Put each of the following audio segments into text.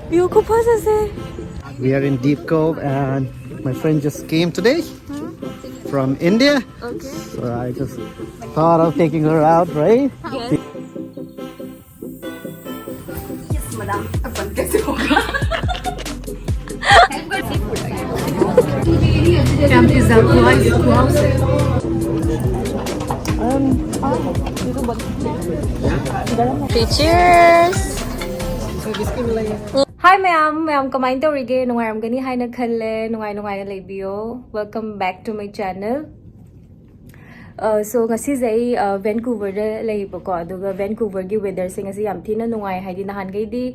View ko pa sa We are in Deep Cove and my friend just came today from India. Okay. So I just thought of taking her out, right? Yes. Yes, madam. अपन कैसे होगा? Cheers! Hi ma'am kamain tawrige nungayramgani haina khalle nungai na leibiyo. Welcome back to my channel. So ngasi zai Vancouver da leiba ko aduga Vancouver gi weather se ngasi yam thina nungai haidi nahan gai di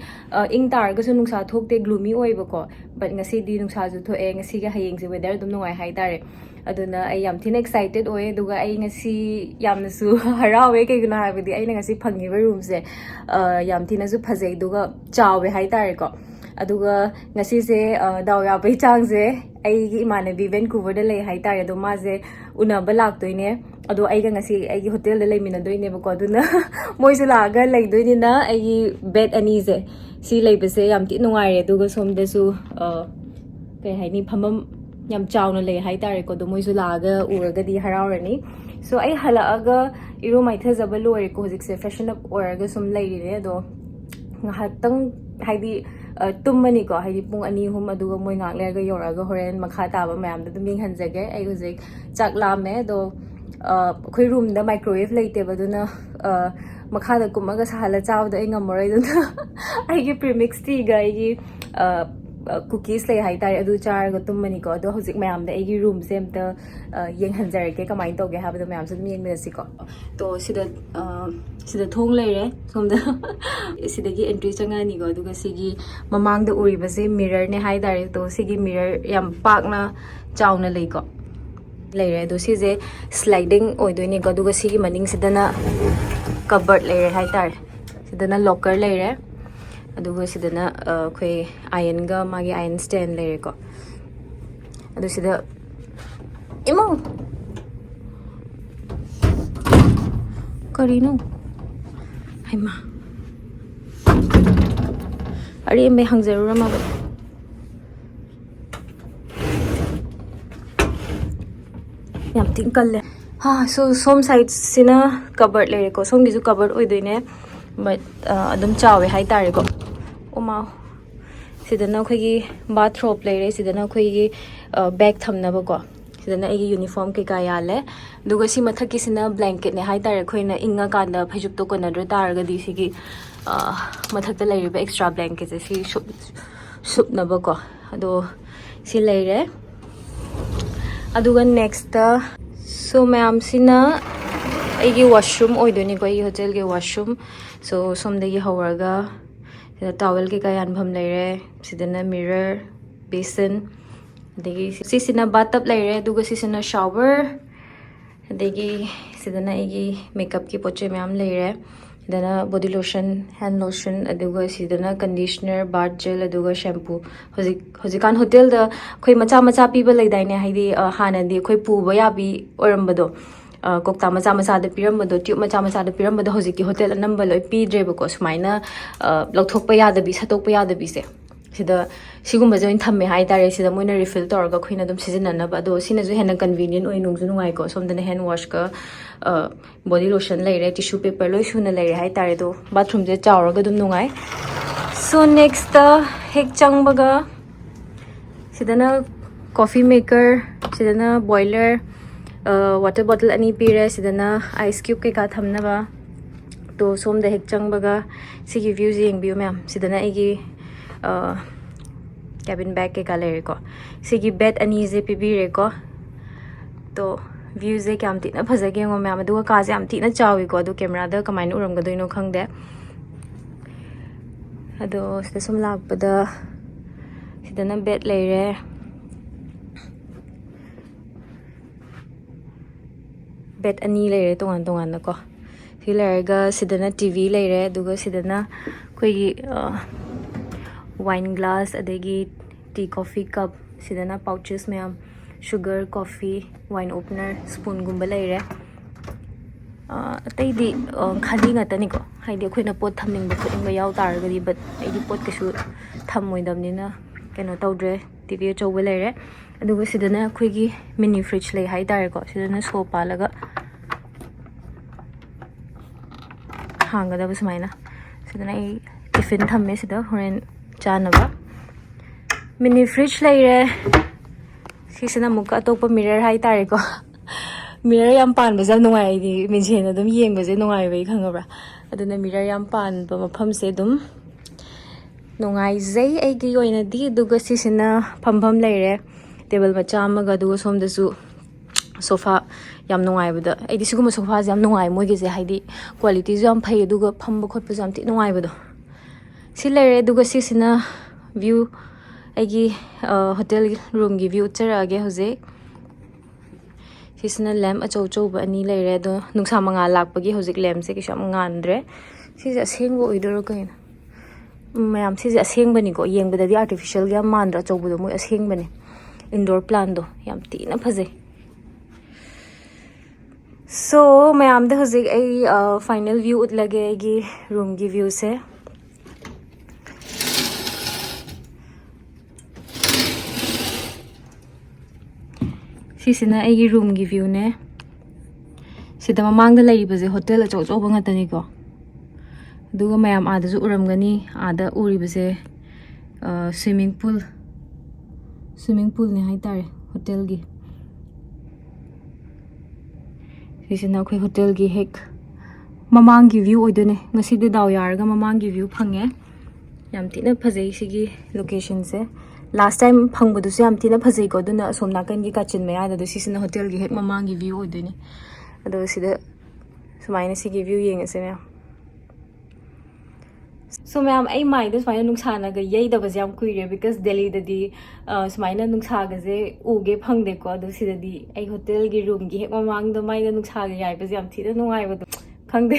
ing tar ga su nungsa thokte gloomy oiba ko, but ngasi di nungsa ju thoe ngasi ga hayeng se weather dum nungai hai tare aduna ai yam thina excited oe aduga ai ngasi yam su harawe ke guna ha bidi ai ngasi phangi ba room se yam thina ju phajai duga chawe hai tare ko aduga ngasi se daw ya bai chang se ai gi imanabi Vancouver da lei hai tare do ma je unaba lak toine ado ai ga ngasi ai gi hotel da lei mina doine ba ko aduna moi su la ga lei doine na ai gi bed ani je si lei ba se yam ti nungai re aduga som da su kai hai ni phamam yam chaw na lei hai tare ko do moi su la ga uraga di harawrani. So ai hala aga iru mai tha jaba loi ko hojik se fashion up oraga sum lei re do ngahatang haidi tummani ko haidi pung ani hum aduga moi ngak le ga yoraga horen makha ta ba mayam da dum ying hanjage ai hojik chak la me do khoi room da microwave leite ba duna makha da kumaga sahala chaw da inga morai duna ai gi premix tea ga ai gi cookies lay hai tare adu char ga tummani ko do hojik mayam da ai gi room sem ta yeng hanjar ke kamai to ge ha ba da mayam sum yeng me si ko to sida thong lei re som da sida gi entry changa ni go aduga sigi mamang da uri ba se mirror ne hai tare to sigi mirror yam pak na chaw na lei ko lei re do si je sliding oi do ni go aduga sigi maning sida na cupboard lei re hai tare sida na locker lei re aduga sida na khoi iron ga magi iron stand lei re ko adu sida imo karino hai ma ari me hangzaru ma ba yam ting kal le ha so som side sina cupboard lei re ko som gi ju cupboard oi doine but adum chawe hai tare ko oma sidana khoi gi bathrobe lei re sidana khoi gi bag thamna ba ko sidana ai gi uniform ke ka ya le duga si mathaki sina blanket ne hai tare khoi na inga ka da phajup to ko na dra tar ga di si gi mathak ta lei re ba extra blanket se si sup na ba ko ado si lei re aduga next so ma'am sina ai gi washroom oi do ni ko ai hotel ge washroom so som de gi hawaga sida towel ke kayan bham lei re sidana mirror basin degi sisina bathtub lei re duga sisina shower degi sidana igi makeup ki poche myam lei re sidana body lotion hand lotion aduga sidana conditioner bath gel aduga shampoo hojikan hotel da khoi macha piba lei dai ne haidi hana di khoi pu ba ya bi orambado kokta macha da piramado tube macha da piramado hojiki hotel number loi pidre ba ko sumaina lokthok pa ya da bi satok pa ya da bi se sida sigumba join thamme hai tare sida moina refill torga khoina dum seasonana ba do sina ju hena convenient oi nungju nungai ko somdana hand wash ka body lotion lei re tissue paper loi suna lei re hai tare do bathroom je chawraga dum nungai. So next hek changbaga sidana coffee maker sidana boiler water bottle ani pire sidana ice cube ke ka thamna ba to som da hek changbaga sigi views yeng biu ma'am sidana igi cabin bag ke ka le ko sigi bed ani je pibi re ko to views je kam ti na phajage ngo ma'am adu ka je am ti na chawi ko adu camera da kamai nu uram ga doino khangde ado sida som lak pada sidana bed le re bed ani le re tongan na ko si le ga sidana tv le re duga sidana koi wine glass adegi tea coffee cup sidana pouches mayam sugar coffee wine opener spoon gumba le re atay di khali nga tani ko haidi akhoi na pot thamning ba khuding ba yaw tar ga di but ai di pot ka shu ꯊꯝꯃꯣꯏꯗꯕꯅꯤꯅ ꯀꯩꯅꯣ ꯇꯧꯗ꯭ꯔꯦ TV ꯑꯆꯧꯕ ꯂꯩꯔꯦ ꯑꯗꯨꯒ ꯁꯤꯗꯅ ꯑꯩꯈꯣꯏꯒꯤ ꯃꯤꯅꯤ fridge ꯂꯩ ꯍꯥꯏꯇꯥꯔꯦꯀꯣ ꯁꯤꯗꯅ ꯁꯣ ꯄꯥꯜꯂꯒ ꯍꯥꯡꯒꯗꯕ ꯁꯨꯃꯥꯏꯅ ꯁꯤꯗꯅ ꯑꯩ ꯇꯤꯐꯤꯟ ꯊꯝꯃꯦ ꯁꯤꯗ ꯍꯣꯔꯦꯟ ꯆꯥꯅꯕ ꯃꯤꯅꯤ ꯐ꯭ꯔꯤꯖ ꯂꯩꯔꯦ ꯁꯤꯁꯤꯅ ꯑꯃꯨꯛꯀ ꯑꯇꯣꯞꯄ ꯃꯤꯔꯔ ꯍꯥꯏꯇꯥꯔꯦꯀꯣ ꯃꯤꯔꯔ ꯌꯥꯝ ꯄꯥꯟꯕꯁꯦ ꯌꯥꯝ ꯅꯨꯡꯉꯥꯏ ꯑꯩꯗꯤ ꯃꯤꯡꯁꯦꯟ ꯑꯗꯨꯝ ꯌꯦꯡꯕꯁꯦ ꯅꯨꯡꯉꯥꯏꯕꯩ ꯈꯪꯉꯕ꯭ꯔꯥ ꯑꯗꯨꯅ ꯃꯤꯔꯔ ꯌꯥꯝ ꯄꯥꯟꯕ ꯃꯐꯝꯁꯦ ꯑꯗꯨꯝ ꯅꯨꯡꯉꯥꯏꯖꯩ ꯑꯩꯒꯤ ꯑꯣꯏꯅꯗꯤ ꯑꯗꯨꯒ ꯁꯤꯁꯤꯅ ꯐꯝꯐꯝ ꯂꯩꯔꯦ ꯇꯦꯕꯜ ꯃꯆꯥ ꯑꯃꯒ ꯑꯗꯨꯒ ꯁꯣꯝꯗꯁꯨ ꯁꯣꯐꯥ ꯌꯥꯝ ꯅꯨꯡꯉꯥꯏꯕꯗ ꯑꯩꯗꯤ ꯁꯤꯒꯨꯝꯕ ꯁꯣꯐꯥꯁꯦ ꯌꯥꯝ ꯅꯨꯡꯉꯥꯏ ꯃꯣꯏꯒꯤꯁꯦ ꯍꯥꯏꯗꯤ ꯀ꯭ꯋꯥꯂꯤꯇꯤꯁꯨ ꯌꯥꯝ ꯐꯩ ꯑꯗꯨꯒ ꯐꯝꯕ ꯈꯣꯠꯄꯁꯨ ꯌꯥꯝ ꯊꯤ ꯅꯨꯡꯉꯥꯏꯕꯗꯣ ꯁꯤ ꯂꯩꯔꯦ ꯑꯗꯨꯒ ꯁꯤꯁꯤꯅ ꯚ꯭ꯌꯨ ꯑꯩꯒꯤ ꯍꯣꯇꯦꯜ ꯔꯨꯝꯒꯤ ꯚ꯭ꯌꯨ ꯎꯠꯆꯔꯛꯑꯒꯦ ꯍꯧꯖꯤꯛ ꯁꯤꯁꯤꯅ ꯂꯦꯝꯞ ꯑꯆꯧ ꯑꯆꯧꯕ ꯑꯅꯤ ꯂꯩꯔꯦ ꯑꯗꯣ ꯅꯨꯡꯁꯥ ꯃꯉꯥꯜ ꯂꯥꯛꯄꯒꯤ ꯍꯧꯖꯤꯛ ꯂꯦꯝꯞꯁꯦ ꯀꯩꯁꯨ ꯌꯥꯝ ꯉꯥꯟꯗ꯭ꯔꯦ ꯁꯤꯁꯦ ꯑꯁꯦꯡꯕ ꯑꯣꯏꯗꯣꯏꯔꯣ ꯀꯩꯅꯣ ꯃꯌꯥꯝ ꯁꯤꯁꯦ ꯑꯁꯦꯡꯕꯅꯤꯀꯣ ꯌꯦꯡꯕꯗꯗꯤ ꯑꯥꯔꯇꯤꯐꯤꯁꯦꯜꯒꯤ ꯌꯥꯝ ꯃꯥꯟꯗ꯭ꯔꯥ ꯑꯆꯧꯕꯗꯣ ꯃꯣꯏ ꯑꯁꯦꯡꯕꯅꯦ ꯏꯟꯗꯣꯔ ꯄ꯭ꯂꯥꯟꯗꯣ ꯌꯥꯝ ꯊꯤꯅ ꯐꯖꯩ ꯁꯣ ꯃꯌꯥꯝꯗ ꯍꯧꯖꯤꯛ ꯑꯩ ꯐꯥꯏꯅꯦꯜ ꯚ꯭ꯌू ꯎꯠꯂꯒꯦ ꯑꯩꯒꯤ ꯔꯨꯝꯒꯤ ꯚ꯭ꯌꯨꯁꯦ ꯁꯤꯁꯤꯅ ꯑꯩꯒꯤ ꯔꯨꯝꯒꯤ ꯚ꯭ꯌꯨꯅꯦ ꯁꯤꯗ ꯃꯃꯥꯡꯗ ꯂꯩꯔꯤꯕꯁꯦ ꯍꯣꯇꯦꯜ ꯑꯆꯧ ꯑꯆꯧꯕ ꯉꯥꯛꯇꯅꯤꯀꯣ ꯑꯗꯨꯒ ꯃꯌꯥꯝ ꯑꯥꯗꯁꯨ ꯎꯔꯝꯒꯅꯤ ꯑꯥꯗ ꯎꯔꯤꯕꯁꯦ ꯁ꯭ꯋꯤꯃꯤꯡ ꯄꯨꯜꯅꯦ ꯍꯥꯏꯇꯥꯔꯦ ꯍꯣꯇꯦꯜꯒꯤ ꯁꯤꯁꯤꯅ ꯑꯩꯈꯣꯏ ꯍꯣꯇꯦꯜꯒꯤ ꯍꯦꯛ ꯃꯃꯥꯡꯒꯤ ꯚ꯭ꯌꯨ ꯑꯣꯏꯗꯣꯏꯅꯦ ꯉꯁꯤꯗꯤ ꯗꯥꯎ ꯌꯥꯔꯒ ꯃꯃꯥꯡꯒꯤ ꯚ꯭ꯌꯨ ꯐꯪꯉꯦ ꯌꯥꯝ ꯊꯤꯅ ꯐꯖꯩ ꯁꯤꯒꯤ ꯂꯣꯀꯦꯁꯟꯁꯦ ꯂꯥꯁ ꯇꯥꯏꯝ ꯐꯪꯕꯗꯨꯁꯨ ꯌꯥꯝ ꯊꯤꯅ ꯐꯖꯩꯀꯣ ꯑꯗꯨꯅ ꯑꯁꯣꯝ ꯅꯥꯀꯟꯒꯤ ꯀꯥꯆꯤꯟ ꯃꯌꯥꯗ ꯁꯤꯁꯤꯅ ꯍꯣꯇꯦꯜꯒꯤ ꯍꯦꯛ ꯃꯃꯥꯡꯒꯤ ꯚ꯭ꯌꯨ ꯑꯣꯏꯗꯣꯏꯅꯦ ꯑꯗꯣ ꯁꯤꯗ ꯁꯨꯃꯥꯏꯅ ꯁꯤꯒꯤ ꯚ꯭ꯌꯨ ꯌꯦꯡꯉꯁꯦ ꯃꯌꯥꯝ ꯁꯣ ꯃꯌꯥꯝ ꯑꯩ ꯃꯥꯏꯗ ꯁꯨꯃꯥꯏꯅ ꯅꯨꯡꯁꯥꯅꯒ ꯌꯩꯗꯕꯁꯦ ꯌꯥꯝ ꯀꯨꯏꯔꯦ ꯕꯤꯀꯁ ꯗꯦꯜꯂꯤꯗꯗꯤ ꯁꯨꯃꯥꯏꯅ ꯅꯨꯡꯁꯥꯒꯁꯦ ꯎꯒꯦ ꯐꯪꯗꯦꯀꯣ ꯑꯗꯣ ꯁꯤꯗꯗꯤ ꯑꯩ ꯍꯣꯇꯦꯜꯒꯤ ꯔꯨꯝꯒꯤ ꯍꯦꯛ ꯃꯃꯥꯡꯗ ꯃꯥꯏꯗ ꯅꯨꯡꯁꯥꯒ ꯌꯥꯏꯕꯁꯦ ꯌꯥꯝ ꯊꯤꯅ ꯅꯨꯡꯉꯥꯏꯕꯗꯣ ꯈꯪꯗꯦ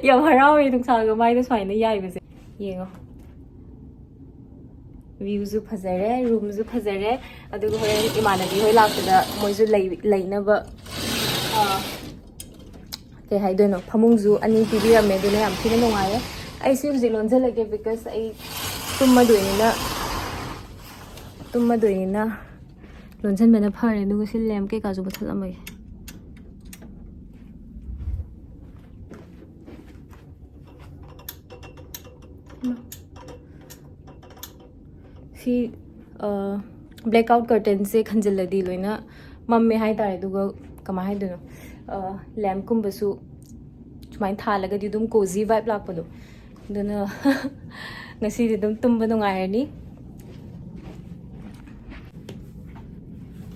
ꯌꯥꯝ ꯍꯔꯥꯎꯋꯦ ꯅꯨꯡꯁꯥꯒ ꯃꯥꯏꯗ ꯁꯨꯃꯥꯏꯅ ꯌꯥꯏꯕꯁꯦ ꯌꯦꯡꯉꯣ ꯚ꯭ꯌꯨꯁꯨ ꯐꯖꯔꯦ ꯔꯨꯝꯁꯨ ꯐꯖꯔꯦ ꯑꯗꯨꯒ ꯍꯣꯔꯦꯟ ꯏꯃꯥꯟꯅꯕꯤ ꯍꯣꯏ ꯂꯥꯛꯄꯗ ꯃꯣꯏꯁꯨ ꯂꯩꯅꯕ ꯀꯩ ꯍꯥꯏꯗꯣꯏꯅꯣ ꯐꯃꯨꯡꯁꯨ ꯑꯅꯤ ꯄꯤꯕꯤꯔꯝꯃꯦ ꯑꯗꯨꯅ ꯌꯥꯝ ꯊꯤꯅ ꯅꯨꯡꯉꯥꯏꯔꯦ ꯑꯩꯁꯦ ꯍꯧꯖꯤꯛ ꯂꯣꯟꯁꯤꯜꯂꯒꯦ ꯕꯤꯀꯁ ꯑꯩ ꯇꯨꯝꯃꯗꯣꯏꯅꯤꯅ ꯂꯣꯟꯁꯤꯟꯕꯅ ꯐꯔꯦ ꯑꯗꯨꯒ ꯁꯤ ꯂꯦꯝꯞ ꯀꯩꯀꯥꯁꯨ ꯃꯨꯊꯠꯂꯝꯃꯒꯦ ꯁꯤ ꯕ꯭ꯂꯦꯛ ꯑꯥꯎꯠ ꯀꯔꯇꯟꯁꯦ ꯈꯟꯖꯤꯜꯂꯗꯤ ꯂꯣꯏꯅ ꯃꯝꯃꯦ ꯍꯥꯏꯇꯥꯔꯦ ꯑꯗꯨꯒ ꯀꯃꯥꯏꯅ ꯍꯥꯏꯗꯣꯏꯅꯣ ꯂꯦꯝꯞꯀꯨꯝꯕꯁꯨ ꯁꯨꯃꯥꯏꯅ ꯊꯥꯜꯂꯒꯗꯤ ꯑꯗꯨꯝ ꯀꯣꯖꯤ ꯚꯥꯏꯞ ꯂꯥꯛꯄꯗꯣ ꯑꯗꯨꯅ ꯉꯁꯤꯗꯤ ꯑꯗꯨꯝ ꯇꯨꯝꯕ ꯅꯨꯡꯉꯥꯏꯔꯅꯤ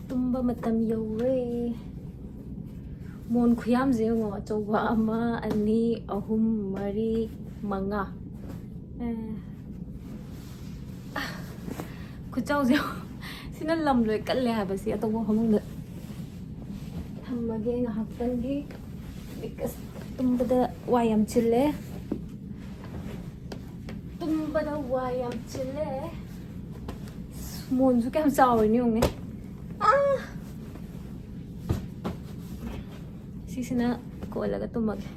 ꯇꯨꯝꯕ ꯃꯇꯝ ꯌꯧꯔꯦ ꯃꯣꯟ ꯈꯨꯌꯥꯝꯁꯦ ꯌꯦꯡꯉꯣ ꯑꯆꯧꯕ 1 2 3 4 5 ꯈꯨꯆꯧꯁꯦ ꯁꯤꯅ ꯂꯝ ꯂꯣꯏ ꯀꯜꯂꯦ ꯍꯥꯏꯕꯁꯤ ꯑꯇꯣꯞꯄ ꯐꯃꯨꯡꯗ ꯊꯝꯃꯒꯦ ꯉꯥꯏꯍꯥꯛꯇꯪꯒꯤ ꯕꯤꯀꯁ ꯇꯨꯝꯕꯗ ꯋꯥꯏ ꯌꯥꯝ ꯆꯤꯜꯂꯦ ꯃꯣꯟꯁꯨ ꯀꯌꯥꯝ ꯆꯥꯎꯔꯤꯅꯤ ꯌꯦꯡꯉꯨꯅꯦ ꯁꯤꯁꯤꯅ ꯀꯣꯜꯂꯒ ꯇꯨꯝꯃꯒꯦ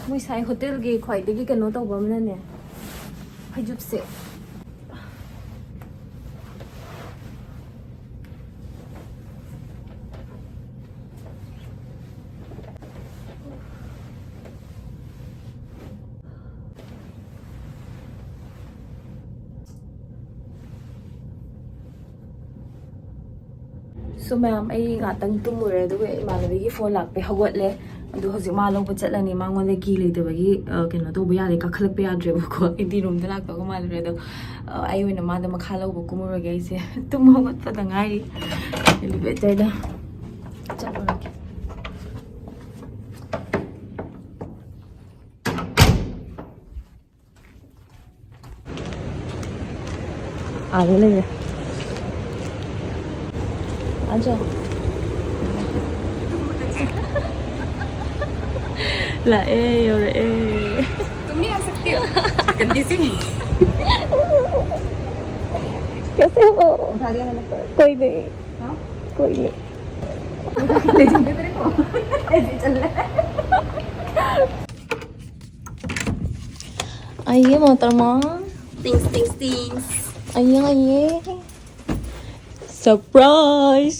ꯃꯣꯏ ꯁꯥꯏ ꯍꯣꯇꯦꯜꯒꯤ ꯈ꯭ꯋꯥꯏꯗꯒꯤ ꯀꯩꯅꯣ ꯇꯧꯕ ꯑꯃꯅꯅꯦ ꯐꯩꯖꯨꯞꯁꯦ ꯁꯣ ꯃꯌꯥꯝ ꯑꯩ ꯉꯥꯛꯇꯪ ꯇꯨꯝꯃꯨꯔꯦ ꯑꯗꯨꯒ ꯏꯃꯥꯟꯅꯕꯤꯒꯤ ꯐꯣꯟ ꯂꯥꯛꯄꯩ ꯍꯧꯒꯠꯂꯦ ꯑꯗꯣ ꯍꯧꯖꯤꯛ ꯃꯥ ꯂꯧꯕ ꯆꯠꯂꯅꯤ ꯃꯉꯣꯟꯗ ꯀꯤ ꯂꯩꯇꯕꯒꯤ ꯀꯩꯅꯣ ꯇꯧꯕ ꯌꯥꯗꯦ ꯀꯥꯈꯠꯂꯛꯄ ꯌꯥꯗ꯭ꯔꯦꯕꯀꯣ ꯑꯩꯗꯤ ꯔꯨꯝꯗ ꯂꯥꯛꯇꯧꯒ ꯃꯥꯜꯂꯨꯔꯦ ꯑꯗꯣ ꯑꯩ ꯑꯣꯏꯅ ꯃꯥꯗ ꯃꯈꯥ ꯂꯧꯕ ꯀꯨꯝꯃꯨꯔꯒꯦ ꯑꯩꯁꯦ ꯇꯨꯝ ꯍꯧꯒꯠꯄꯗ ꯉꯥꯏꯔꯤ ꯑꯦꯂꯤꯚꯦꯇꯔꯗ ꯆꯠꯂꯨꯔꯒꯦ आगे ले जा आजा लाए और तुम नहीं आ सकती हो गंदी सी कैसे हो उठा दिया मैंने कोई नहीं हाँ कोई नहीं ले जाऊंगे तेरे को ऐसे चल रहा है आइए मोहतरमा, Things. आइए सरप्राइज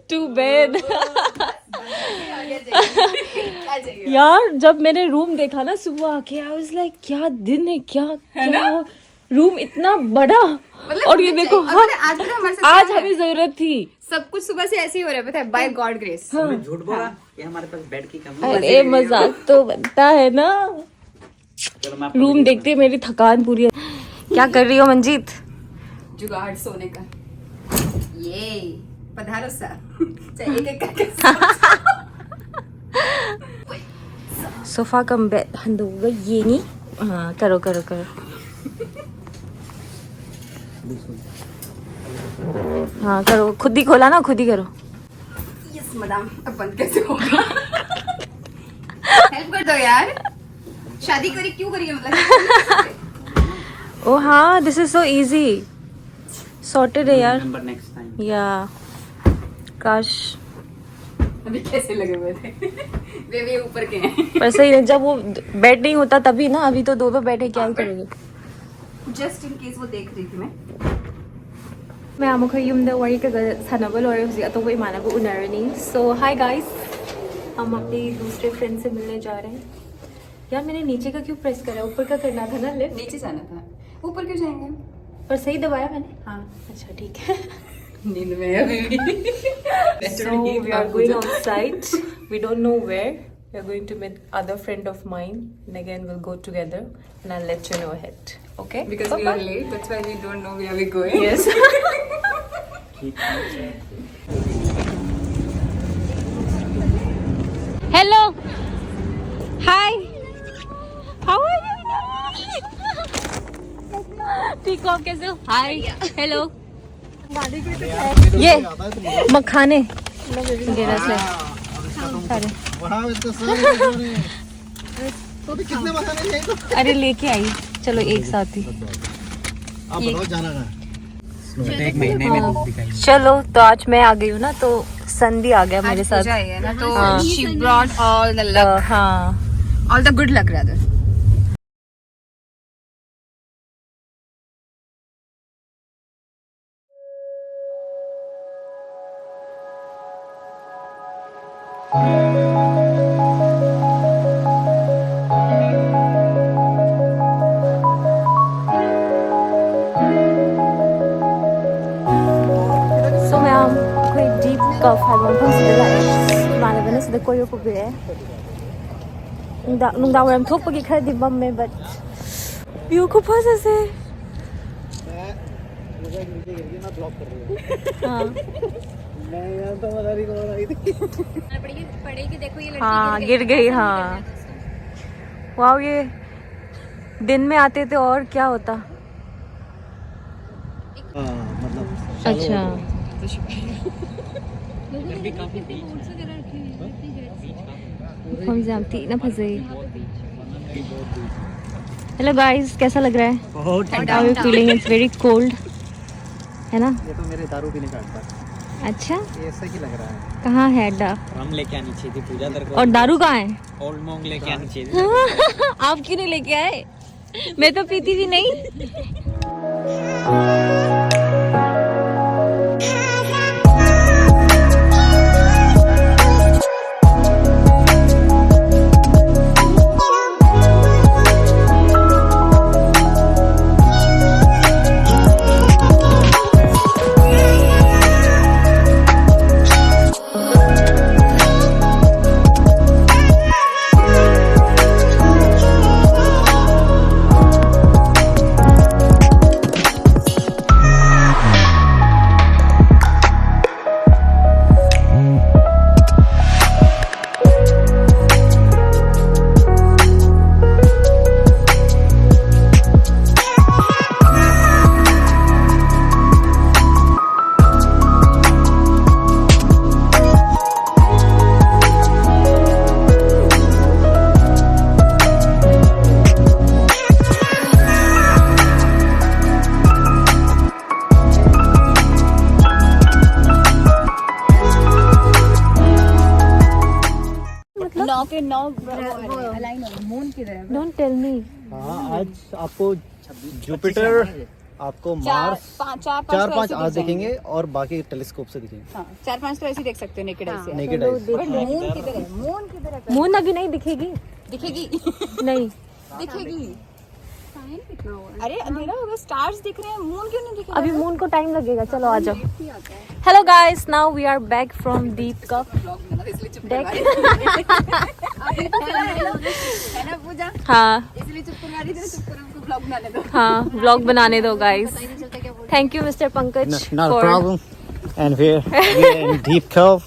टू बेड। यार जब मैंने रूम देखा ना सुबह आके, आई वाज लाइक क्या दिन है, क्या रूम इतना बड़ा। और ये देखो आज हमें जरूरत थी। सब कुछ सुबह से ऐसे ही हो रहा है, पता है, बाय गॉड ग्रेस। झूठ बोला ये हमारे पास बेड की कमी है। अरे मजाक तो बनता है ना। चलो मैं आपको रूम देखते मेरी थकान पूरी है। क्या कर रही हो मंजीत? जुगाड़ सोने का। ये पधारो सा। एक करके सोफा कम बेड हंदूगा ये नहीं। हाँ करो करो करो। हाँ करो, खुद ही खोला ना, खुद ही करो। यस मैडम, अब बंद कैसे होगा? हेल्प कर दो यार। शादी करी क्यों करी है मतलब? ओ हाँ, this is so easy, sorted है यार। Number next time. या काश अभी कैसे लगे हुए थे? वे ऊपर के हैं। पर सही है, जब वो बेड नहीं होता तभी ना। अभी तो दो बैठे क्या ही करोगे। जस्ट इन केस वो देख रही थी मैं। मैं अखोई यूमदा वरी का सानब लोरे हुजी अतोब इमानब उनरनी। सो हाय गाइस, हम अपने दूसरे फ्रेंड से मिलने जा रहे हैं। यार मैंने नीचे का क्यों प्रेस करा, ऊपर का करना था ना लिफ्ट। नीचे जाना था, ऊपर क्यों जाएंगे? और सही दबाया मैंने। हाँ, अच्छा ठीक है। नींद में अभी भी। So we are going outside. We don't know where. We are going to meet other friend of mine, and again we'll go together, and I'll let you know ahead. Okay? Because we are late, that's why we don't know where we're going. Yes. Hello. Hi. How are you? ठीक हो आप, कैसे हो? Hi. Hello. ये मखाने गिरा से सारे। तो भी कितने मखाने चाहिए तो? अरे लेके आई, चलो एक साथ ही। आप बताओ जाना कहाँ? एक महीने में दिखाई। चलो तो आज मैं आ गई हूँ ना, तो सन भी आ गया मेरे साथ। पूजा है ना, तो हाँ। she brought all the luck, हाँ all the good luck rather. So ma'am, ako'y deep golf habang kung sila malaba na sa koyo ko be. Nung daw ram thok pagi khara di bam me, but view ko pa से हाँ हाँ गिर गई। हाँ वाह, ये दिन में आते थे और क्या होता। मतलब अच्छा हम जानती ना फंसे। हेलो गाइस, कैसा लग रहा है? बहुत How are you feeling? It's very cold, है ना? ये तो मेरे दारू पीने का अड्डा है। अच्छा, ये ऐसा ही लग रहा है। कहाँ है अड्डा? हम लेके आनी चाहिए थी पूजा तेरे को। और दारू कहाँ है? ओल्ड मोंग लेके आनी चाहिए थी। आप क्यों नहीं लेके आए? मैं तो पीती भी नहीं। मून किधर है? Don't tell me. हाँ, आज आपको जुपिटर, आपको मार्स, चार पांच आज दिखेंगे और बाकी टेलीस्कोप से दिखेंगे। हाँ, 4-5 तो ऐसे ही देख सकते हो नेकेड आई से। Naked eyes. मून किधर है? मून किधर है? मून अभी नहीं दिखेगी। दिखेगी। नहीं दिखेगी। अरे अंधेरा होगा, स्टार्स दिख रहे हैं, मून क्यों नहीं दिख रहा? अभी मून को टाइम लगेगा। चलो आ जाओ। Hello guys, now we are back from Deep का डेक। है ना पूजा? हाँ इसलिए चुप करवा रही थी, चुप कर, हमको ब्लॉग बनाने दो। हाँ, व्लॉग बनाने दो guys. Thank you mister Pankaj. Not a problem. And we are in Deep Cove,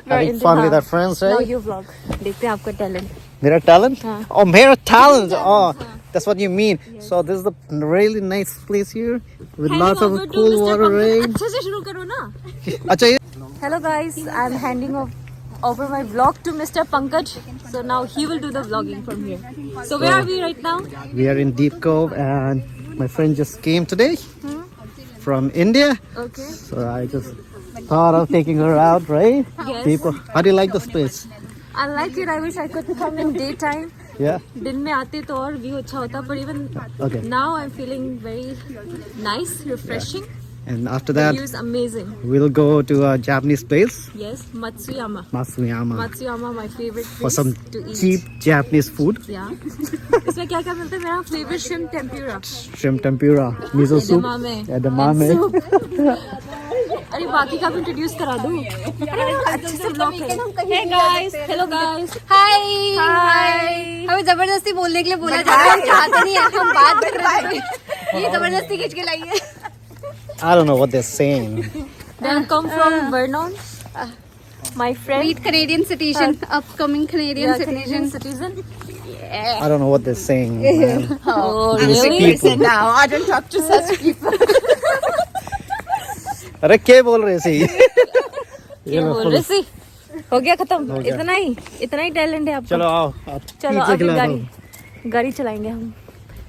having fun with our friends, Now right? you vlog. देखते हैं आपका टैलेंट। Mirror talent? हाँ. Oh, mirror talent! Oh, that's what you mean. So this is the really nice place here with lots of cool water, right? अच्छे से शुरू करो ना। अच्छा ये Hello guys, I'm handing over my vlog to Mr. Pankaj. So now he will do the vlogging from here. So where are we right now? we are in Deep Cove and my friend just came today from India. Okay. So I just thought of taking her out, right? Yes. People, how do you like this place? I like it. I wish I could come in daytime. Yeah. दिन में आते तो और view अच्छा होता, but even Okay. now I'm feeling very nice, refreshing. And after The that, view is amazing. we'll go to a Japanese place, Yes, Matsuyama. Matsuyama, Matsuyama, my favorite for place some to eat. cheap Japanese food. Yeah. इसमें क्या क्या मिलता है? मेरा favorite shrimp tempura. Shrimp tempura, miso soup, Edamame. edamame. And soup. अरे बाकी का भी इंट्रोड्यूस करा दूँ। अच्छे से ब्लॉग करें। Hey guys, hello guys. हाय Hi. हमें जबरदस्ती बोलने के लिए बोला जा रहा है, हम चाहते नहीं है, हम बात कर रहे हैं। ये जबरदस्ती खींच के लाई है। I don't know what they're saying. Then come from Vernon. My friend. Meet Canadian citizen, upcoming Canadian Yeah, Canadian citizen. citizen. I don't know what they're saying. Man. Oh, These really? people. Now I don't talk to such people. अरे क्या बोल रहे थे? क्या बोल रहे थे? हो गया खत्म। इतना ही टैलेंट है आपको। चलो आओ, आप चलो pizza अभी खिला दो। गाड़ी चलाएंगे हम।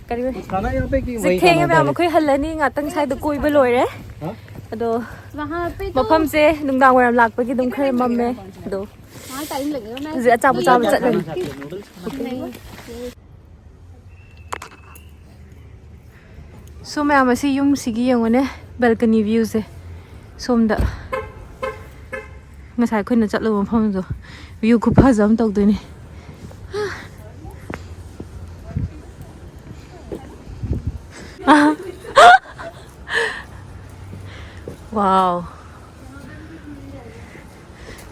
करीब खाना यहाँ पे कि वही सिखेंगे खाना मैं आपको हल्लनी ngатang side कोई भी लोइरे हाँ? अदो वहाँ पे मफमसे नुंगदांग वरम लाकपगी दुम खरे मम्मे अदो हाँ टाइम लगेगा मैं अचाबो चाबो चटलनी सो मैं आमसी युम सिगी यंगने बालकनी व्यू से सोमदा ngasai khoi na chatlo mafam do view khu phajam tok doine wow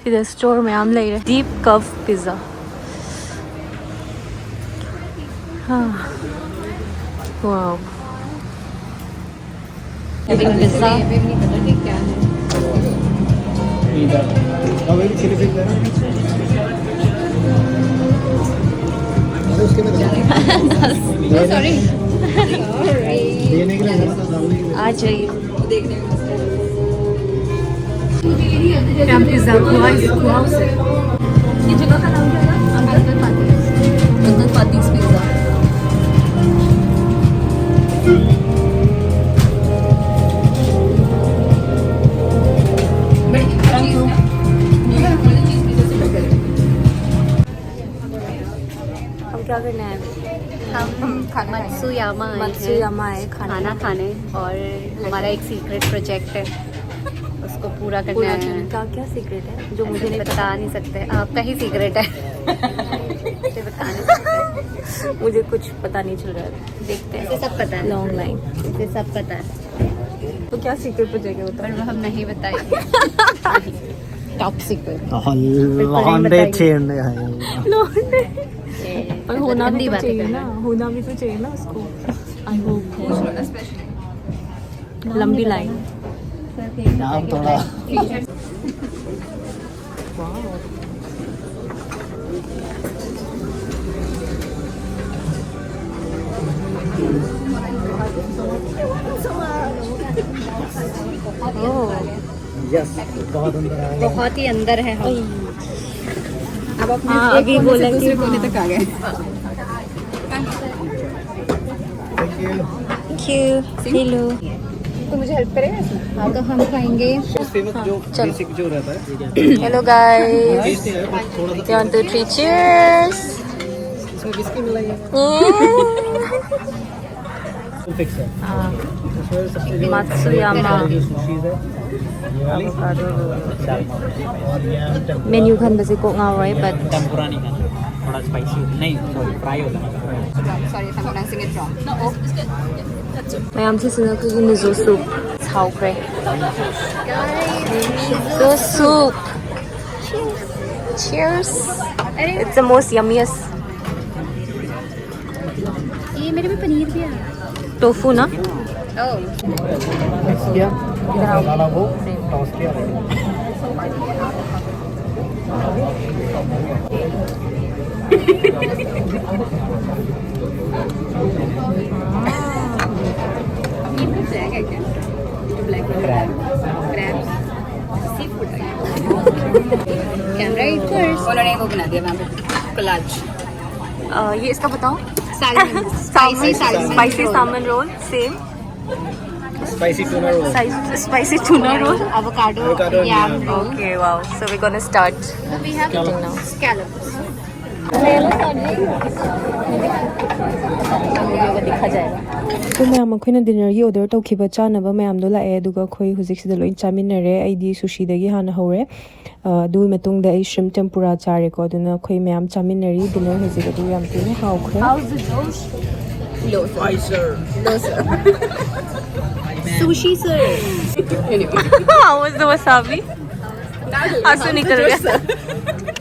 see the store mein am lai rahe Deep Cove pizza wow having pizza आ जाइए पिज्जा खुआओ से ये जगह का नाम क्या है अंकल पातीज पिज्जा हम क्या करना है Matsuyama है खाना खाने और हमारा एक सीक्रेट प्रोजेक्ट है उसको पूरा करना है का क्या सीक्रेट है जो मुझे नहीं बता नहीं सकते आपका ही सीक्रेट है मुझे बता नहीं सकते मुझे कुछ पता नहीं चल रहा है देखते इसे हैं सब पता है लॉन्ग लाइन इसे सब पता है तो क्या सीक्रेट प्रोजेक्ट होता पर वो हम नहीं बताएंगे टॉप सीक्रेट लौंडे छेड़ने आए है पर होना भी तो चाहिए ना होना भी तो चाहिए ना उसको आई होप लंबी लाइन नाम थोड़ा यस बहुत अंदर आए बहुत ही अंदर है हम अब अपने हाँ, एक अभी कोने से बोला दूसरे कि कोने तक आ गए थैंक यू हेलो तो मुझे हेल्प करेगा इसमें हाँ तो हम खाएंगे फेमस जो बेसिक जो रहता है हेलो गाइस थोड़ा सा 1 2 3 cheers इसमें विस्की मिलाइए फिक्स है इसमें सबसे जो Matsuyama सुशीज है ये वाली और ये मेन्यू खनबसे कोक ngawai but टेम्पुरा नहीं खाना थोड़ा स्पाइसी नहीं सॉरी फ्राई होता है Sorry if I'm pronouncing it wrong. No, oh, it's good. mayam si sina ko miso soup chhaukre the soup cheers it's the most yummiest ये मेरे में पनीर भी है. tofu na Oh. मिक्स किया मसाला वो टॉस किया ये कुछ है क्या? Black crabs. Seafood. Camera it first. उन्होंने वो बना दिया मैम. Collage. ये इसका बताओ Salmon. spicy salmon roll same spicy tuna roll spicy tuna roll Avocado. Avocado and Yam yam. roll. okay wow so we're gonna start So we have eating now scallops. तो ma'am अखोइना dinner की order तौखिबा चानबा ma'am दो लाए अदुगा अखोइ हुजिक सिदा lion चामिनरे आइदी sushi दगी हाना हौरे दु मतुंग दा shrimp tempura चारे को अदुना अखोइ ma'am चामिनरी dinner हुजिक अदु याम तिन हाउखरे Sushi sir. how was the wasabi आंसू निकल गया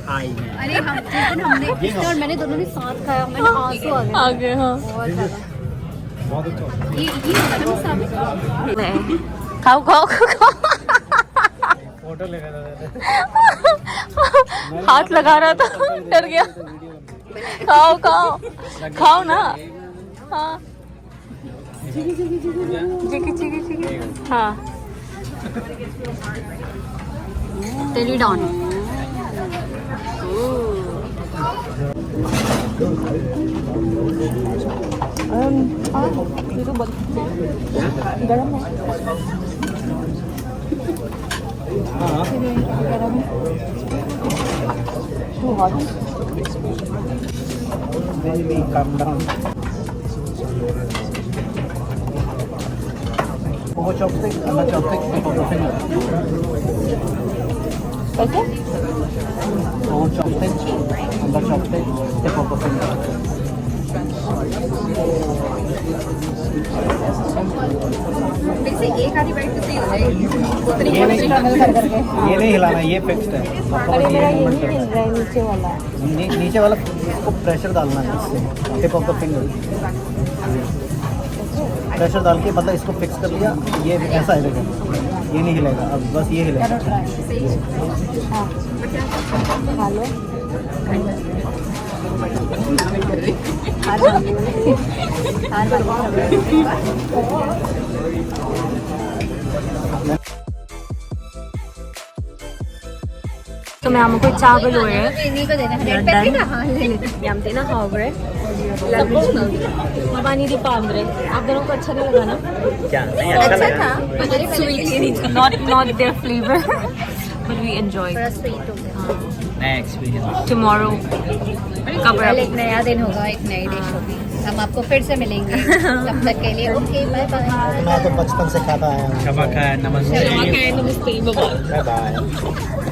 हाय अरे हम जिस दिन हमने और मैंने दोनों ने साथ खाया मैंने आंसू आ गए आगे हाँ बहुत ज्यादा. बहुत अच्छा ये वासाबी. खाओ खाओ खाओ फोटो लगा था हाथ लगा रहा था डर गया खाओ खाओ खाओ ना हाँ चिकी चिकी चिकी हाँ Pterodon. ये तो बहुत गरम है गरम है too hot calm down Pogo chopstick, anda chopstick, pogo finger. कैसे Pogo chopstick, anda chopstick, pogo finger. वैसे एक आधी बाइट तो सही हो जाएगी. ये नहीं हिलाना ये फिक्स्ड है अरे मेरा ये नहीं हिल रहा है नीचे वाला नीचे वाला इसको प्रेशर डालना है इससे tip of the finger pressure डाल के मतलब इसको फिक्स कर लिया ये ऐसा है देखो ये नहीं हिलेगा अब बस ये हिलेगा हेलो तो मैं हमको चावल हो रहे हैं इन्हीं को देना है. पैसे का हाँ ले लेते. यमते ना हावरे मबानी दी पांद्रे आप दोनों को अच्छा नहीं लगा ना क्या नहीं अच्छा लगा था. हमारे sweet not their flavor but we enjoyed थोड़ा स्वीट हो गया. नया एक्सपीरियंस tomorrow कल एक नया दिन होगा एक नई डिश होगी हम आपको फिर से मिलेंगे तब तक के लिए ओके बाय बाय. मैं तो बचपन से खाता आया हूँ क्षमा का नमस्ते नमस्ते बाय बाय बाय